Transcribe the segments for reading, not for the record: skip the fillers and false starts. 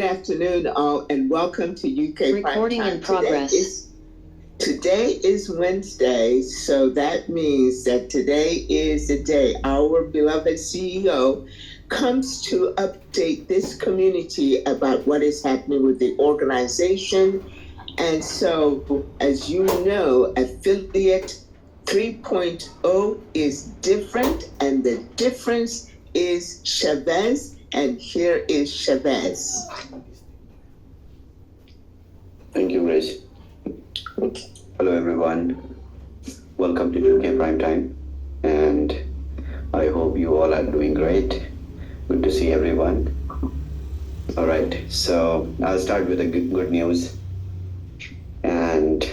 afternoon, all, and welcome to UK Recording Prime Time. in progress. Today is Wednesday, so that means that today is the day our beloved CEO comes to update this community about what is happening with the organization. And so, as you know, Affiliate 3.0 is different, and the difference is Shavez. And here is Shavez. Thank you, Grace. Hello, everyone. Welcome to UK Prime Time, and I hope you all are doing great. Good to see everyone. All right, so I'll start with the good news and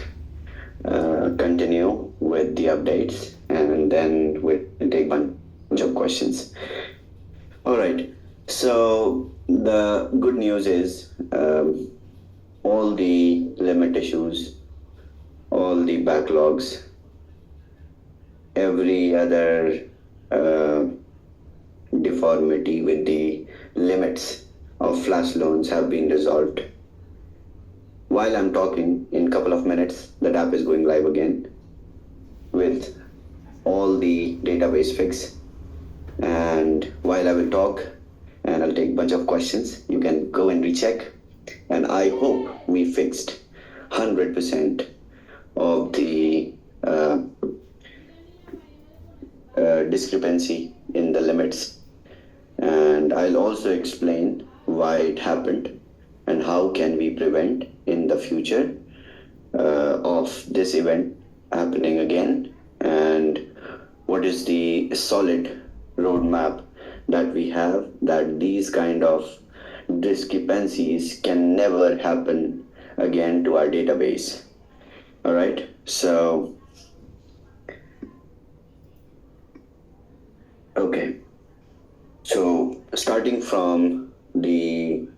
continue with the updates, and then we'll take a bunch of questions. All right. So the good news is all the limit issues, all the backlogs, every other deformity with the limits of flash loans have been resolved. While I'm talking, in a couple of minutes, the app is going live again with all the database fix. And while I will talk, and I'll take a bunch of questions, you can go and recheck. And I hope we fixed 100% of the discrepancy in the limits. And I'll also explain why it happened and how can we prevent in the future of this event happening again, and what is the solid roadmap that we have that these kind of discrepancies can never happen again to our database. All right, so okay, so starting from the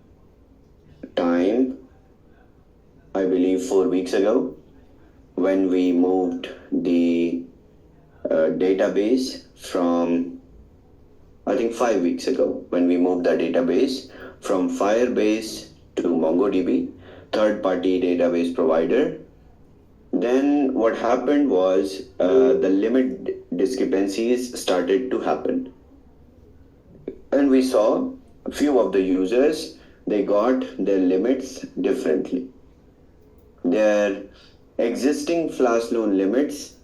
time, I believe 4 weeks ago, when we moved the database from, I think 5 weeks ago, when we moved the database from Firebase to MongoDB, third-party database provider, then what happened was the limit discrepancies started to happen. And we saw a few of the users, they got their limits differently. Their existing flash loan limits,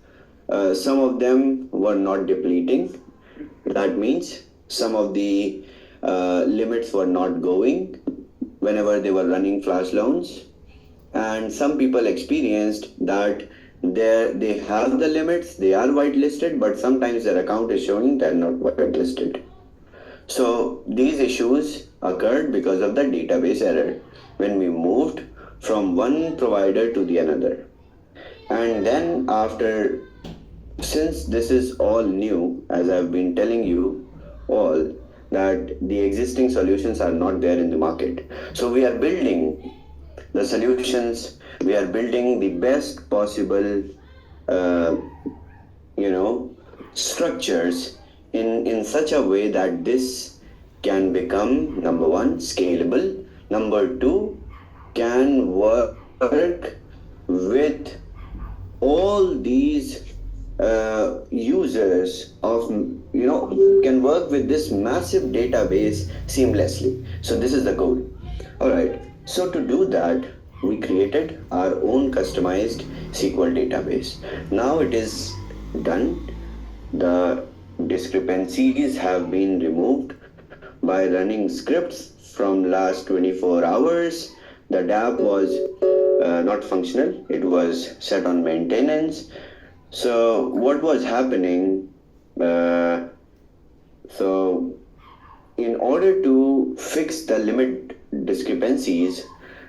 some of them were not depleting. That means some of the limits were not going whenever they were running flash loans. And some people experienced that they have the limits, they are whitelisted, but sometimes their account is showing they're not whitelisted. So these issues occurred because of the database error when we moved from one provider to the another. And then since this is all new, as I've been telling you all, that the existing solutions are not there in the market. So we are building the solutions, we are building the best possible, structures in such a way that this can become, number one, scalable, number two, can work with all these users of, can work with this massive database seamlessly. So this is the goal. All right. So to do that, we created our own customized SQL database. Now it is done. The discrepancies have been removed by running scripts from last 24 hours. The DApp was not functional. It was set on maintenance. So what was happening, so in order to fix the limit discrepancies,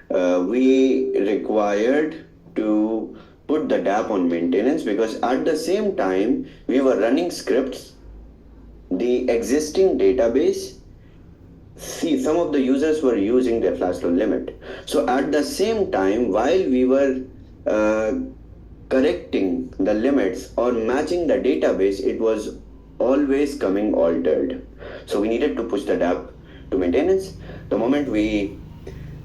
we required to put the DApp on maintenance, because at the same time we were running scripts. The existing database, some of the users were using their flash loan limit. So at the same time, while we were correcting the limits or matching the database, it was always coming altered. So we needed to push the DApp to maintenance. The moment we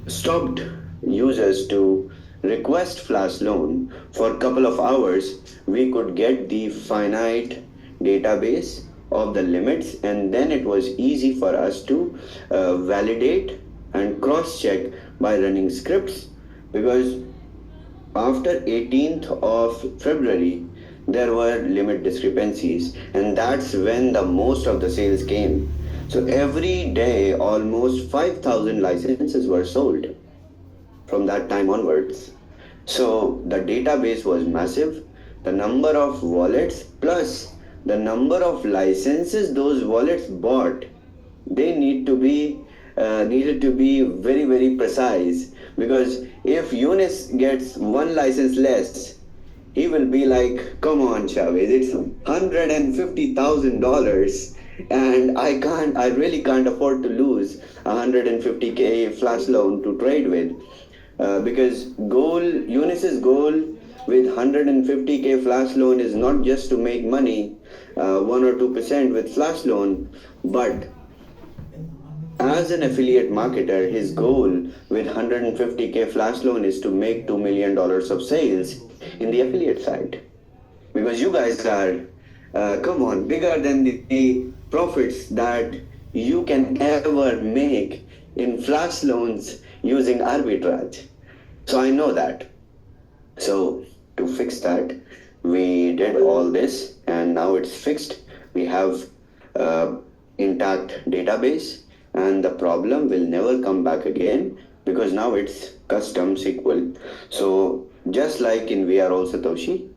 stopped users to request flash loan for a couple of hours, we could get the finite database of the limits, and then it was easy for us to validate and cross check by running scripts, because after 18th of February there were limit discrepancies, and that's when the most of the sales came. So every day almost 5,000 licenses were sold from that time onwards. So the database was massive. The number of wallets plus the number of licenses those wallets bought, they needed to be very, very precise, because if Eunice gets one license less, he will be like, come on, Shavez, it's $150,000 and I really can't afford to lose 150K flash loan to trade with. Because Eunice's goal with 150K flash loan is not just to make money, 1 or 2% with flash loan, but as an affiliate marketer, his goal with 150K flash loan is to make $2 million of sales in the affiliate side. Because you guys are, come on, bigger than the profits that you can ever make in flash loans using arbitrage. So I know that. So to fix that, we did all this, and now it's fixed. We have intact database, and the problem will never come back again, because now it's custom SQL. So just like in We Are All Satoshi,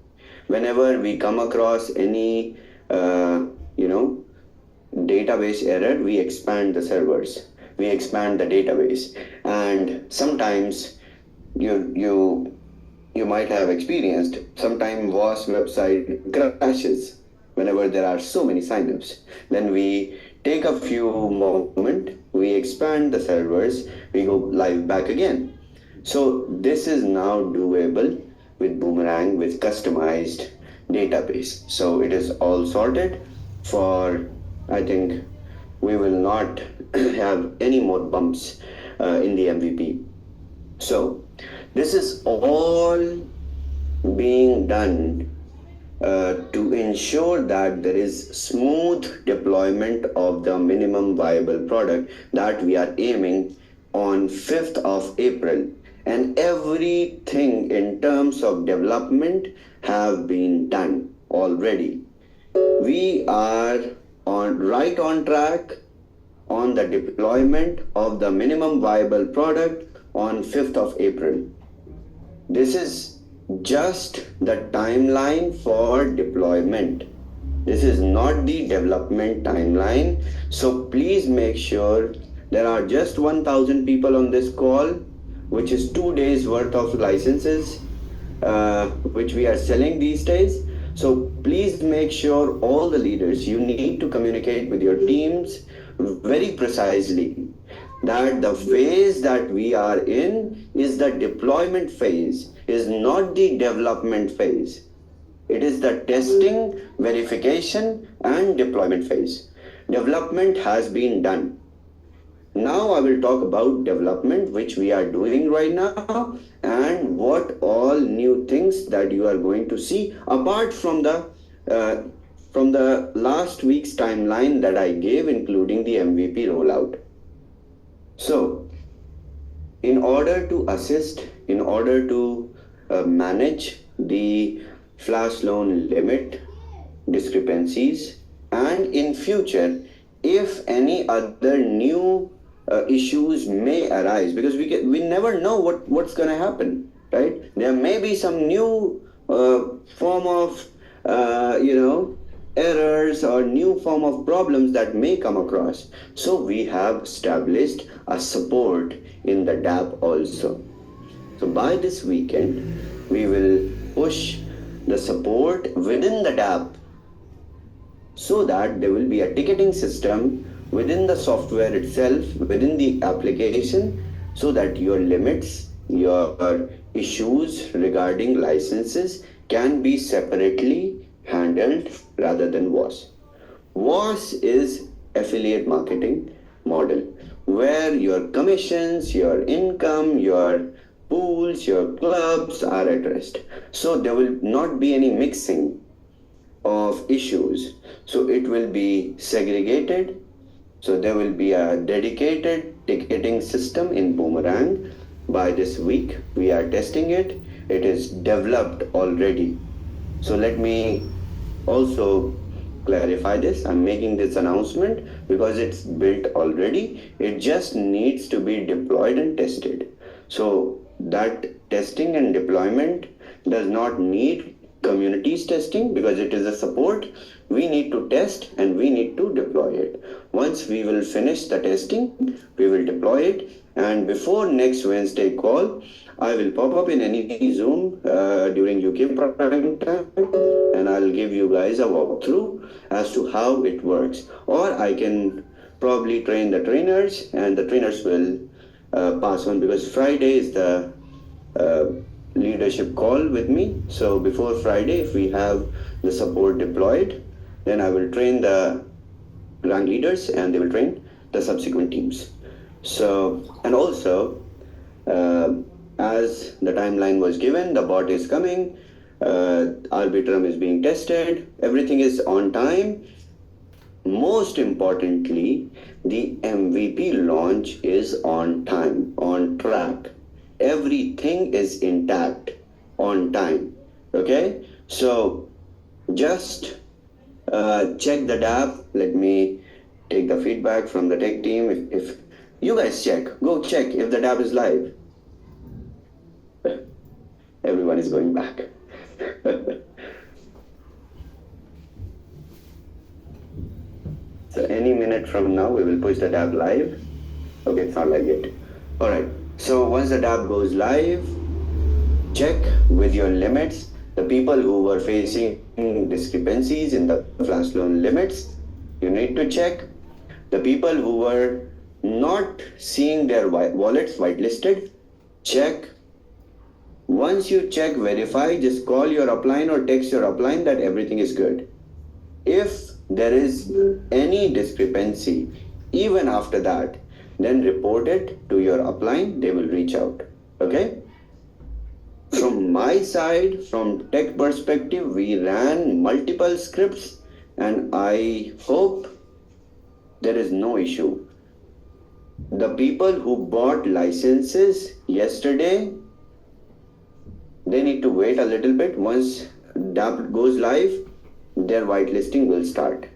whenever we come across any database error, we expand the servers, we expand the database. And sometimes you might have experienced, sometimes WAS website crashes whenever there are so many signups. Then we take a few moments, we expand the servers, we go live back again. So this is now doable with Boomerang with customized database. So it is all sorted for, I think we will not have any more bumps in the MVP. So this is all being done to ensure that there is smooth deployment of the minimum viable product that we are aiming on 5th of April. And everything in terms of development have been done already. We are right on track on the deployment of the minimum viable product on 5th of April. This is just the timeline for deployment. This is not the development timeline. So please make sure there are just 1,000 people on this call, which is 2 days worth of licenses, which we are selling these days. So please make sure all the leaders, you need to communicate with your teams very precisely that the phase that we are in is the deployment phase, is not the development phase. It is the testing, verification, and deployment phase. Development has been done. Now I will talk about development, which we are doing right now, and what all new things that you are going to see apart from the last week's timeline that I gave, including the MVP rollout. So, in order to assist, in order to manage the flash loan limit discrepancies, and in future, if any other new issues may arise, because we never know what's going to happen, right? There may be some new form of errors or new form of problems that may come across. So we have established a support in the dApp also. So by this weekend, we will push the support within the dApp so that there will be a ticketing system within the software itself, within the application, so that your limits, your issues regarding licenses can be separately handled rather than WAS. WAS is affiliate marketing model. where your commissions, your income, your pools, your clubs are at rest. So there will not be any mixing of issues. So it will be segregated. So there will be a dedicated ticketing system in Boomerang. By this week, we are testing it. It is developed already. So let me also clarify this. I'm making this announcement because it's built already. It just needs to be deployed and tested. So that testing and deployment does not need communities testing because it is a support. We need to test and we need to deploy it. Once we will finish the testing, we will deploy it. And before next Wednesday call, I will pop up in any Zoom during UK prime time, and I'll give you guys a walkthrough as to how it works. Or I can probably train the trainers, and the trainers will pass on, because Friday is the leadership call with me. So before Friday, if we have the support deployed, then I will train the rank leaders and they will train the subsequent teams. So, and also, as the timeline was given, the bot is coming, Arbitrum is being tested, everything is on time. Most importantly, the MVP launch is on time, on track. Everything is intact, on time. Okay? So, just check the DApp. Let me take the feedback from the tech team. If you guys go check if the DApp is live. Everyone is going back. So any minute from now, we will push the DApp live. Okay, it's not live yet. All right. So once the DApp goes live, check with your limits. The people who were facing discrepancies in the flash loan limits, you need to check. The people who were not seeing their wallets whitelisted, check. Once you check, verify, just call your upline or text your upline that everything is good. If there is any discrepancy, even after that, then report it to your upline, they will reach out. Okay? From my side, from tech perspective, we ran multiple scripts and I hope there is no issue. The people who bought licenses yesterday, they need to wait a little bit. Once DApp goes live, their whitelisting will start.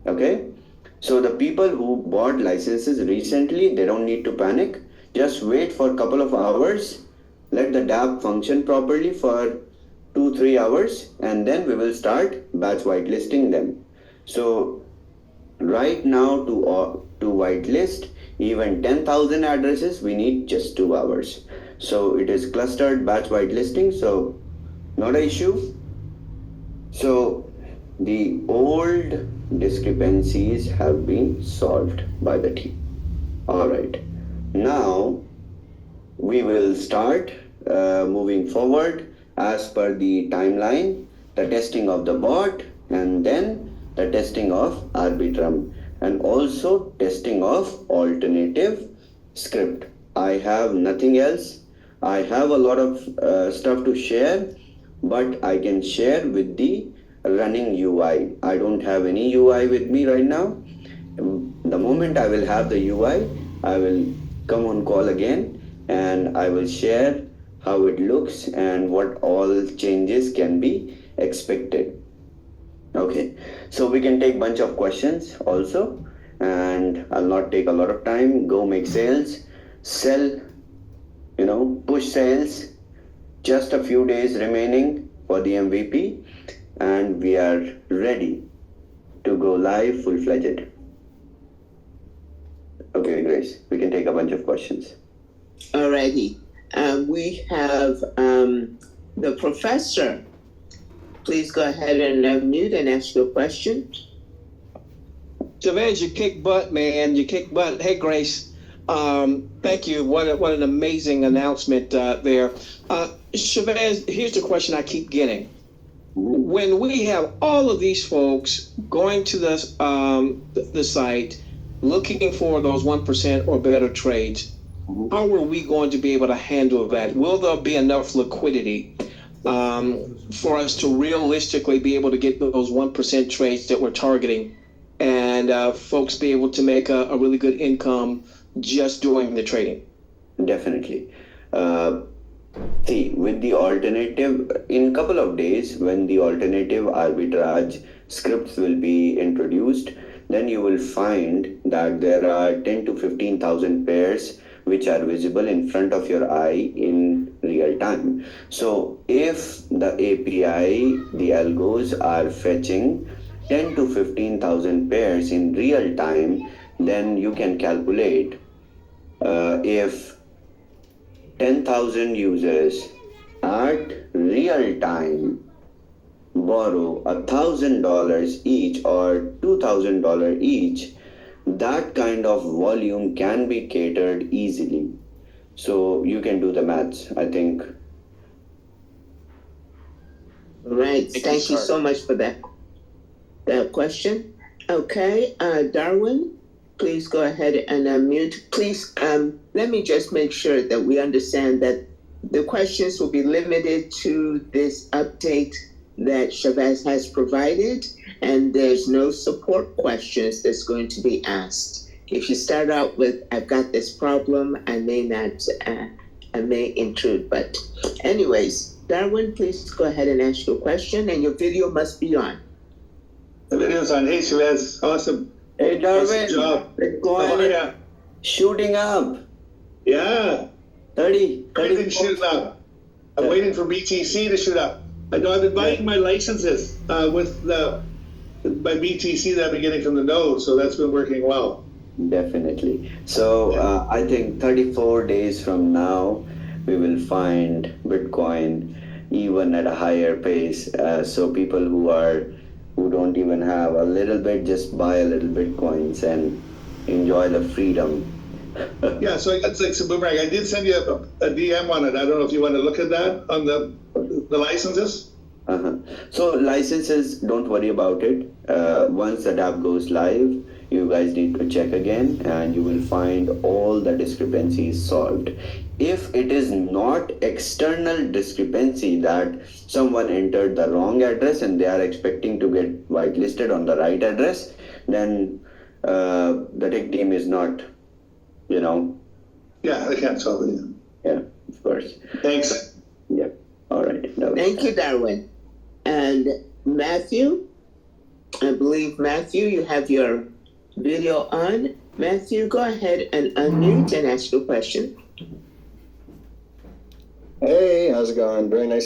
Okay? So the people who bought licenses recently, they don't need to panic. Just wait for a couple of hours. Let the DApp function properly for 2-3 hours, and then we will start batch whitelisting them. So right now to whitelist even 10,000 addresses, we need just 2 hours. So it is clustered batch whitelisting, so not an issue. So the old discrepancies have been solved by the team. All right. Now we will start moving forward as per the timeline, the testing of the bot, and then the testing of Arbitrum, and also testing of alternative script. I have nothing else. I have a lot of stuff to share, but I can share with the running UI. I don't have any UI with me right now. The moment I will have the UI, I will come on call again and I will share how it looks and what all changes can be expected. Okay, so we can take bunch of questions also, and I'll not take a lot of time. Go make sales, sell, push sales. Just a few days remaining for the MVP, and we are ready to go live full-fledged. Okay, Grace, we can take a bunch of questions. Alrighty. We have the professor. Please go ahead and unmute and ask your question. Shavez, you kick butt, man. You kick butt. Hey, Grace. Thank you. What an amazing announcement there. Shavez, here's the question I keep getting. When we have all of these folks going to the site, looking for those 1% or better trades, how are we going to be able to handle that? Will there be enough liquidity for us to realistically be able to get those 1% trades that we're targeting, and folks be able to make a really good income just doing the trading? Definitely. See, with the alternative, in couple of days, when the alternative arbitrage scripts will be introduced, then you will find that there are 10 to 15,000 pairs which are visible in front of your eye in real time. So if the API, the algos are fetching 10 to 15,000 pairs in real time, then you can calculate if 10,000 users at real time borrow $1,000 each or $2,000 each, that kind of volume can be catered easily. So you can do the maths, I think. All right. Thank you so much for that question. Okay, Darwin, please go ahead and unmute. Please, let me just make sure that we understand that the questions will be limited to this update that Shavez has provided, and there's no support questions that's going to be asked. If you start out with, I've got this problem, I may intrude, but anyways, Darwin, please go ahead and ask your question, and your video must be on. The video's on. Hey, Shavez. Awesome. Hey, Darwin, Nice job. Bitcoin shooting up. Yeah. 30. Everything's shooting up. I'm waiting for BTC to shoot up. I know I've been buying my licenses with my BTC that I've been getting from the node, so that's been working well. Definitely. So I think 34 days from now, we will find Bitcoin even at a higher pace. So people who don't even have a little bit, just buy a little Bitcoins and enjoy the freedom. Yeah, so it's like some Boomerang. I did send you a DM on it. I don't know if you want to look at that on the licenses. So licenses, don't worry about it. Once the dApp goes live, you guys need to check again and you will find all the discrepancies solved. If it is not external discrepancy that someone entered the wrong address and they are expecting to get whitelisted on the right address, then the tech team is not, Yeah, they can't solve it. Yeah, of course. Thanks. Yeah. All right. Thank you, Darwin. And Matthew, I believe, Matthew, you have your video on. Matthew, go ahead and unmute and ask your question. Hey, how's it going? Very nice